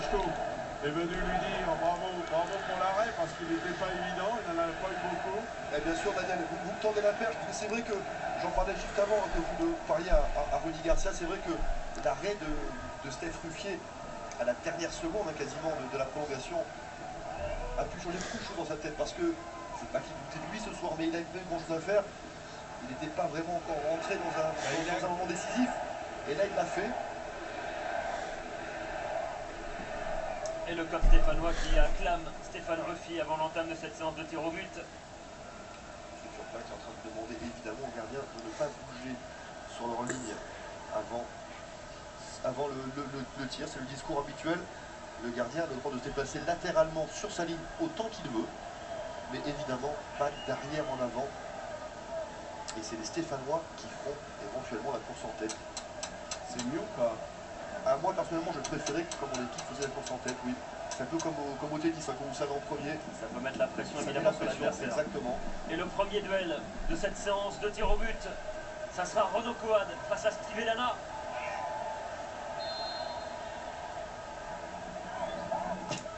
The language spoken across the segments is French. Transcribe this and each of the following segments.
Klitschko est venu lui dire bravo, bravo pour l'arrêt parce qu'il n'était pas évident, il n'en avait pas eu beaucoup. Et bien sûr, Daniel, vous me tendez la perche, mais c'est vrai que, j'en parlais juste avant que vous parliez à Rudy Garcia, c'est vrai que l'arrêt de Steph Ruffier à la dernière seconde quasiment de la prolongation a pu changer beaucoup de choses dans sa tête parce que c'est pas qu'il doutait de lui ce soir, mais il a une grand chose à faire. Il n'était pas vraiment encore rentré dans un moment décisif. Et là, il l'a fait. Et le coq stéphanois qui acclame Stéphane Ruffier avant l'entame de cette séance de tir au but. C'est Turpin qui est en train de demander évidemment au gardien de ne pas bouger sur leur ligne avant le tir. C'est le discours habituel. Le gardien a le droit de se déplacer latéralement sur sa ligne autant qu'il veut. Mais évidemment, pas d'arrière en avant. Et c'est les Stéphanois qui feront éventuellement la course en tête. C'est mieux ou pas? Moi personnellement je préférais que comme on l'équipe faisait la course en tête, oui. C'est un peu comme au tennis, hein, quand vous savez en premier. Ça peut mettre la pression Ça met évidemment la sur pression, l'adversaire. exactement. Et le premier duel de cette séance de tir au but, ça sera Renaud Coad face à Steve Elana.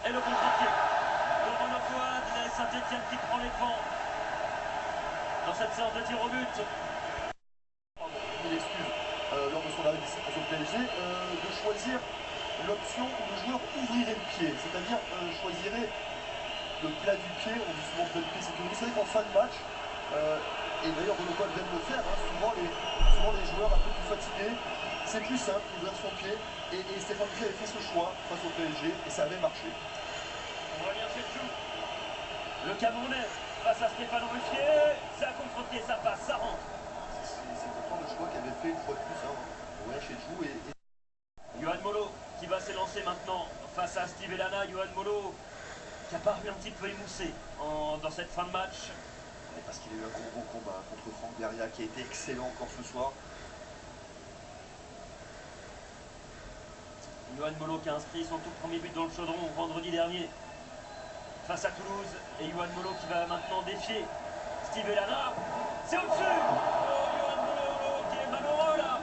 Et le contre-pied de Renaud Coad, et Saint-Etienne qui prend les devants dans cette séance de tir au but. Une excuse lors de son arrêt d'ici face au PSG, de choisir l'option où le joueur ouvrirait le pied, c'est-à-dire choisirait le plat du pied, on dit souvent plat du pied sécurisé. Vous savez qu'en fin de match, et d'ailleurs Renaud Coad vient de le faire, hein, souvent les joueurs un peu plus fatigués, c'est plus simple d'ouvrir son pied, et Stéphane Ruffier avait fait ce choix face au PSG, et ça avait marché. On revient chez Chou. Le Camerounais face à Stéphane Ruffier, ça contre-pied, ça passe, ça rentre. C'est pourtant le choix qu'avait fait une fois de plus, hein, on revient chez Jou et... Yohan Molo qui va s'élancer maintenant face à Steve Elana. Yohan Molo qui a paru un petit peu émoussé dans cette fin de match. Et parce qu'il a eu un gros combat contre Franck Beria qui a été excellent encore ce soir. Yohan Molo qui a inscrit son tout premier but dans le chaudron vendredi dernier face à Toulouse. Et Yohan Molo qui va maintenant défier Steve Elana. C'est au-dessus. Yohan Molo qui est malheureux là.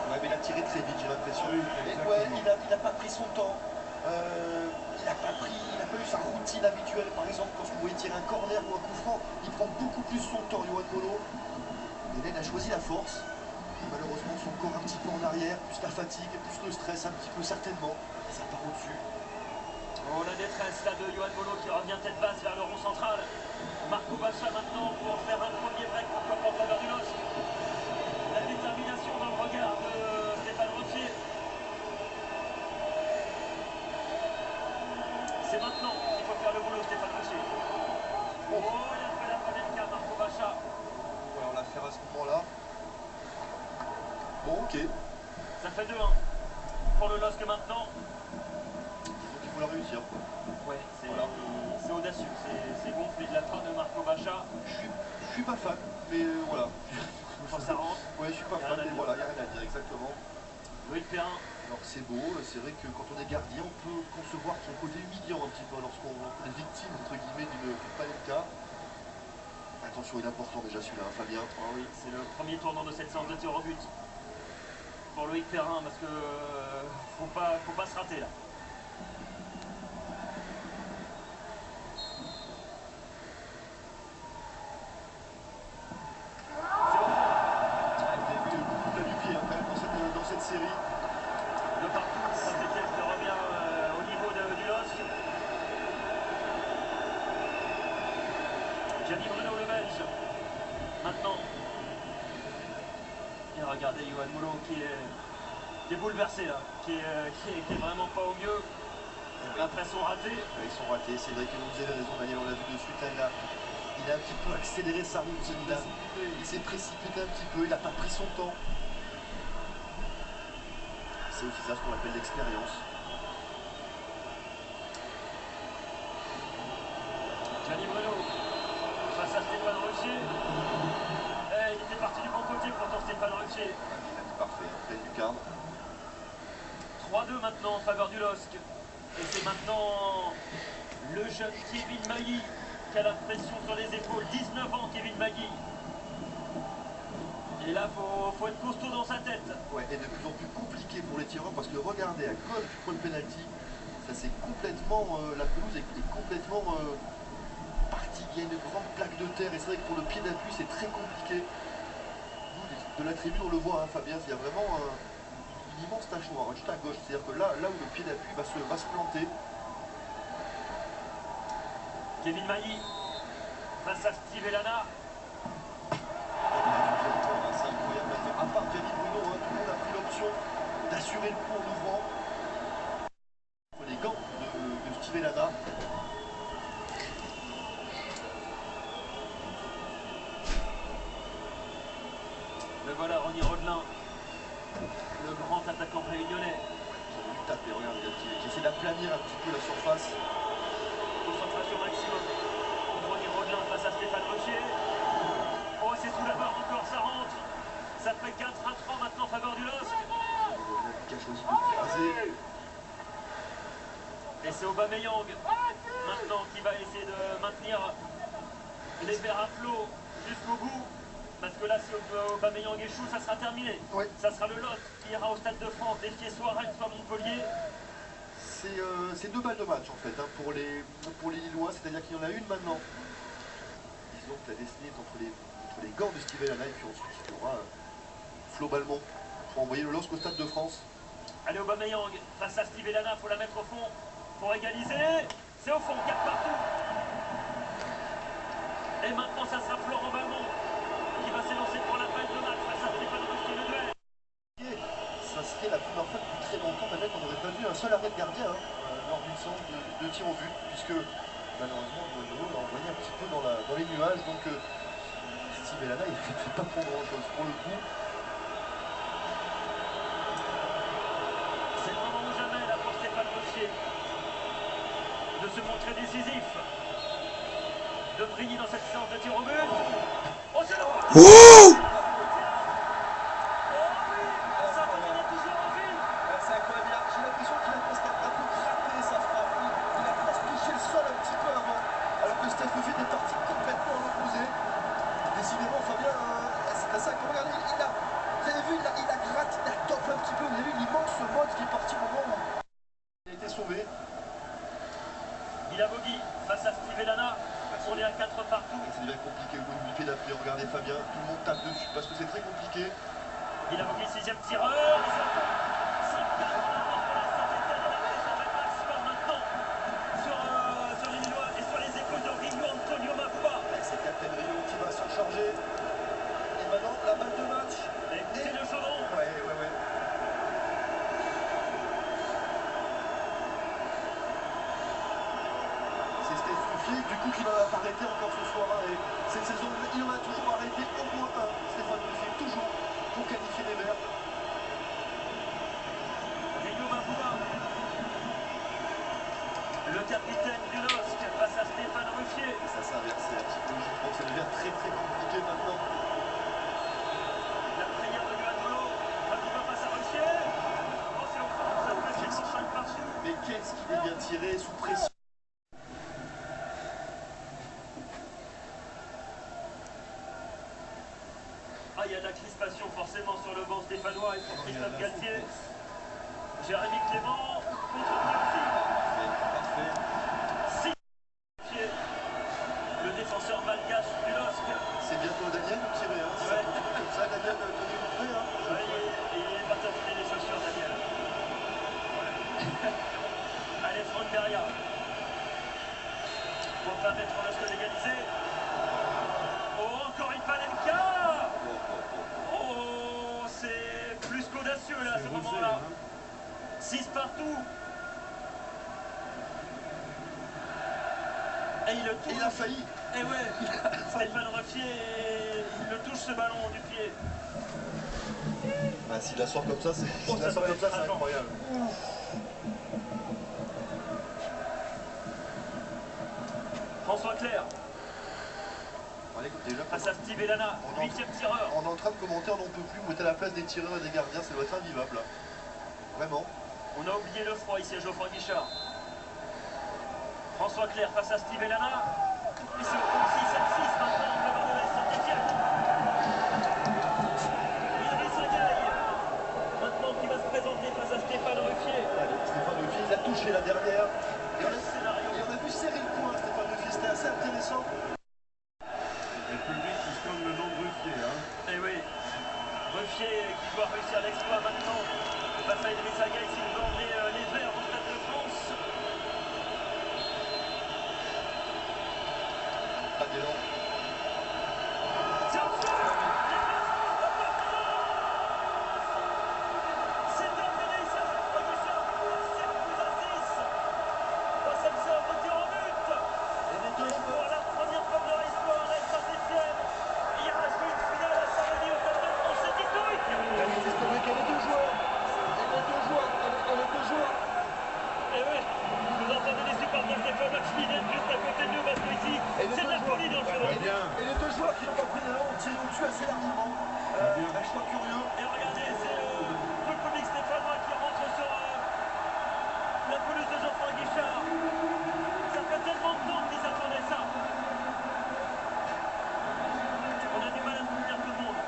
Ouais, mais il a tiré très vite, j'ai l'impression. Oui, Ouais, il a pas pris son temps. Il n'a pas eu sa routine habituelle. Par exemple, quand vous voyez tirer un corner ou un coup franc, il prend beaucoup plus son temps, Yohan Molo. Et là, il a choisi la force. Et malheureusement, son corps un petit peu en arrière, plus la fatigue, plus le stress, un petit peu certainement. Et ça part au-dessus. Oh, la détresse là de Yohan Molo qui revient tête basse vers le rond central. Marco Baccia maintenant pour faire un premier break, pourquoi pas en faveur du LOSC. La détermination dans le regard de Stéphane Ruffier. C'est maintenant qu'il faut faire le boulot, Stéphane Ruffier. Oh, il a fait la panenka, Marco Baccia. Ouais, on l'a fait à ce moment-là. Bon, ok. Ça fait 2-1 pour le LOSC maintenant. Donc il faut la réussir, quoi. Ouais, c'est Voilà. audacieux, c'est gonflé de la part de Marco Baccia. Je suis pas fan, mais voilà. Quand ça rentre, Ouais, je suis pas y a fan, rien à mais dire. voilà, il n'y a rien à dire, exactement. Loïc Perrin. Alors c'est beau, c'est vrai que quand on est gardien, on peut concevoir qu'il y a un côté humiliant un petit peu lorsqu'on est victime, entre guillemets, d'une panenka. Attention, il est important déjà celui-là, hein, Fabien. Oh oui, c'est le premier tournant de cette séance de tir au but pour Loïc Perrin parce que faut pas se rater là. C'est au fond. Ah, vous avez vu le coup de plat du pied hein, quand même dans cette série. De partout, Saint-Etienne qui revient au niveau du LOSC. Gianni Bruno le Belge. Maintenant. Et regardez Yohan Molo qui est bouleversé là, qui est vraiment pas au mieux. Après son raté. Ouais, ils sont ratés, c'est vrai que vous avez raison Daniel, on l'a vu de suite, hein, il a un petit peu accéléré sa routine, il s'est précipité un petit peu, il n'a pas pris son temps. C'est aussi ça ce qu'on appelle l'expérience. Gianni Bruno face à Stéphane Ruffier. Il était parti du bon côté pourtant Stéphane Ruffier. Parfait, pleine lucarne. 3-2 maintenant en faveur du LOSC. Et c'est maintenant le jeune Kevin Magui qui a la pression sur les épaules. 19 ans Kevin Magui. Et là faut être costaud dans sa tête. Ouais, et de plus en plus compliqué pour les tireurs parce que regardez, à cause du point de pénalty, Ça c'est complètement, la pelouse est complètement partie. Il y a une grande plaque de terre et c'est vrai que pour le pied d'appui c'est très compliqué. Nous, de la tribune on le voit, hein, Fabien, il y a vraiment une immense tache noire juste à gauche. C'est-à-dire que là où le pied d'appui va se planter. Kevin Mailly face à Steve Elana. C'est incroyable à faire. À part Gianni Bruno, hein, tout le monde a pris l'option d'assurer le coup en ouvrant. Les gants de Steve Elana. Le voilà Ronny Rodelin, le grand attaquant réunionnais. J'avais dû taper, regarde, j'essaie d'aplanir un petit peu la surface. Concentration maximum pour Ronny Rodelin face à Stéphane Rocher. Oh, c'est sous la barre encore, ça rentre. Ça fait 4-3 maintenant en faveur du LOSC. Qui a choisi de craser. Et c'est Aubameyang maintenant qui va essayer de maintenir les verres à flot jusqu'au bout. Parce que là, si Aubameyang échoue, ça sera terminé. Oui. Ça sera le LOSC qui ira au Stade de France, défier soit Rennes, soit Montpellier. C'est 2 balles de match en fait, hein, pour les Lillois, c'est-à-dire qu'il y en a une maintenant. Disons que la destinée est entre les gants de Steve Elana et puis ensuite il y aura Flo Balmont pour envoyer le LOSC au Stade de France. Allez, Aubameyang face à Steve Elana, il faut la mettre au fond pour égaliser. C'est au fond, 4 partout. Et maintenant, ça sera Florent Balmont qui va s'élancer pour la balle de match face à Stéphane Rocher, le duel. Ça serait la première fois depuis très longtemps qu'on n'aurait pas vu un seul arrêt de gardien lors d'une séance de tir au but, puisque malheureusement Bruno l'a envoyé un petit peu dans les nuages, donc Steve Elana il ne fait pas pour grand chose pour le coup. C'est le moment ou jamais là pour Stéphane Rocher de se montrer décisif, de briller dans cette séance de tir au but. Oh, c'est le Guilavogui face à Steve Elana, on est à 4 partout. C'est bien compliqué au bout du pied d'appui, regardez Fabien, tout le monde tape dessus parce que c'est très compliqué. Guilavogui, 6e tireur, et ça tombe. 5-4 maximum maintenant sur les Lillois et sur les épaules de Rio Antonio Mafua. C'est Captain Rio qui va s'en charger. Et maintenant la balle de match. Écoutez le chaudron. Ouais. Du coup qui va arrêter encore ce soir et cette saison il en a toujours arrêté au moins un, Stéphane Ruffier, toujours pour qualifier les Verts. Rio Mafua, le capitaine du LOSC face à Stéphane Ruffier. Et ça s'inverse psychologiquement, ça devient très compliqué maintenant. La prière de Yoann Molo, Mafua face à Ruffier. Oh, c'est au fond, ça fait 5 partout. Mais qu'est-ce qu'il est bien tiré sous pression. Il y a de la crispation forcément sur le banc stéphanois et sur Christophe Galtier. Jérémy Clément contre Parfait. Le défenseur malgache du LOSC. C'est bientôt Daniel de tirer, hein. Si ça continue comme ça, Daniel tenez vous prêt, hein. Il est pas terminé les chaussures, Daniel. Allez, Franck Beria. Pour permettre au LOSC d'égaliser. Oh, encore une Panenka. Oh, c'est plus qu'audacieux là, à ce moment-là. 6 partout. Et il le touche. Et il a failli. Et ouais, Stéphane Ruffier, il le touche ce ballon du pied. Bah, s'il la sort comme ça, c'est incroyable. François Clair. Allez, écoute, déjà, Face à Steve Elana, 8e tireur. On est en train de commenter, on n'en peut plus. Vous êtes à la place des tireurs et des gardiens, ça doit être invivable là. Vraiment. On a oublié le froid ici à Geoffroy Guichard. François Clair face à Steve Elana. Et c'est au 6-7-6 maintenant en faveur de la Saint-Etienne. Idriss Agaï, maintenant qui va se présenter face à Stéphane Ruffier. Allez, Stéphane Ruffier, il a tout touché la dernière. Et on a vu serrer le coin, Stéphane Ruffier, c'était assez intéressant. Et le public qui se donne le nom de Ruffier. Hein. Et oui, Ruffier qui doit réussir l'exploit maintenant face à Idrissa Gueye s'il veut emmener les Verts au Stade de France. Pas d'élan. Et les deux joueurs qui n'ont pas pris l'élan ont tiré au-dessus assez largement. Un choix curieux. Et regardez, c'est tout le public stéphanois qui rentre sur la pelouse de Geoffroy Guichard. Ça fait tellement de temps qu'ils attendaient ça. On a du mal à soutenir tout le monde.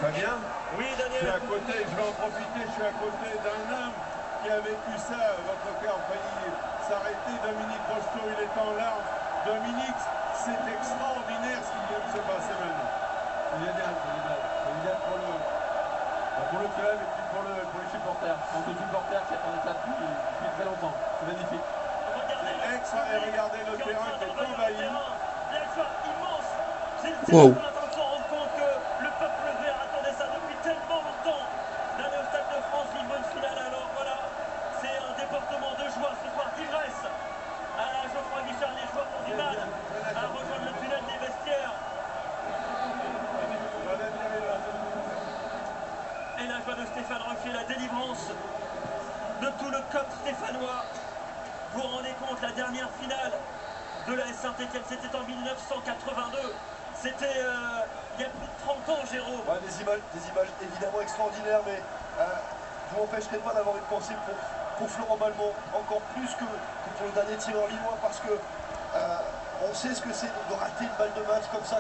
Fabien, Oui, je suis Daniel. à côté, je vais en profiter, je suis à côté d'un homme qui a vécu ça. Votre cœur failli s'arrêter. Dominique Rocheteau, il est en larmes. Dominique, c'est extraordinaire ce qui vient de se passer maintenant. C'est génial pour le club et puis pour les supporters. Tant que supporters qui attendaient ça depuis très longtemps. C'est magnifique. Et regardez le terrain qui est envahi. Il y a un choix immense. C'est Wow. là qu'on se rend compte que le peuple vert attendait ça depuis tellement longtemps. D'aller au Stade de France, vivre une finale. Alors voilà, c'est un déportement de joie ce soir d'ivresse. À Geoffroy Guichard, les joueurs ont du mal à rejoindre le tunnel des vestiaires. Et la joie de Stéphane Ruffier, la délivrance de tout le COP stéphanois. Vous vous rendez compte, la dernière finale de la Saint-Etienne, c'était en 1982. C'était il y a plus de 30 ans, Géraud. Ouais, des images évidemment extraordinaires, mais vous m'empêcherez pas d'avoir une pensée pour Florent Balmont, encore plus que pour le dernier tireur lillois, parce que on sait ce que c'est de rater une balle de match comme ça.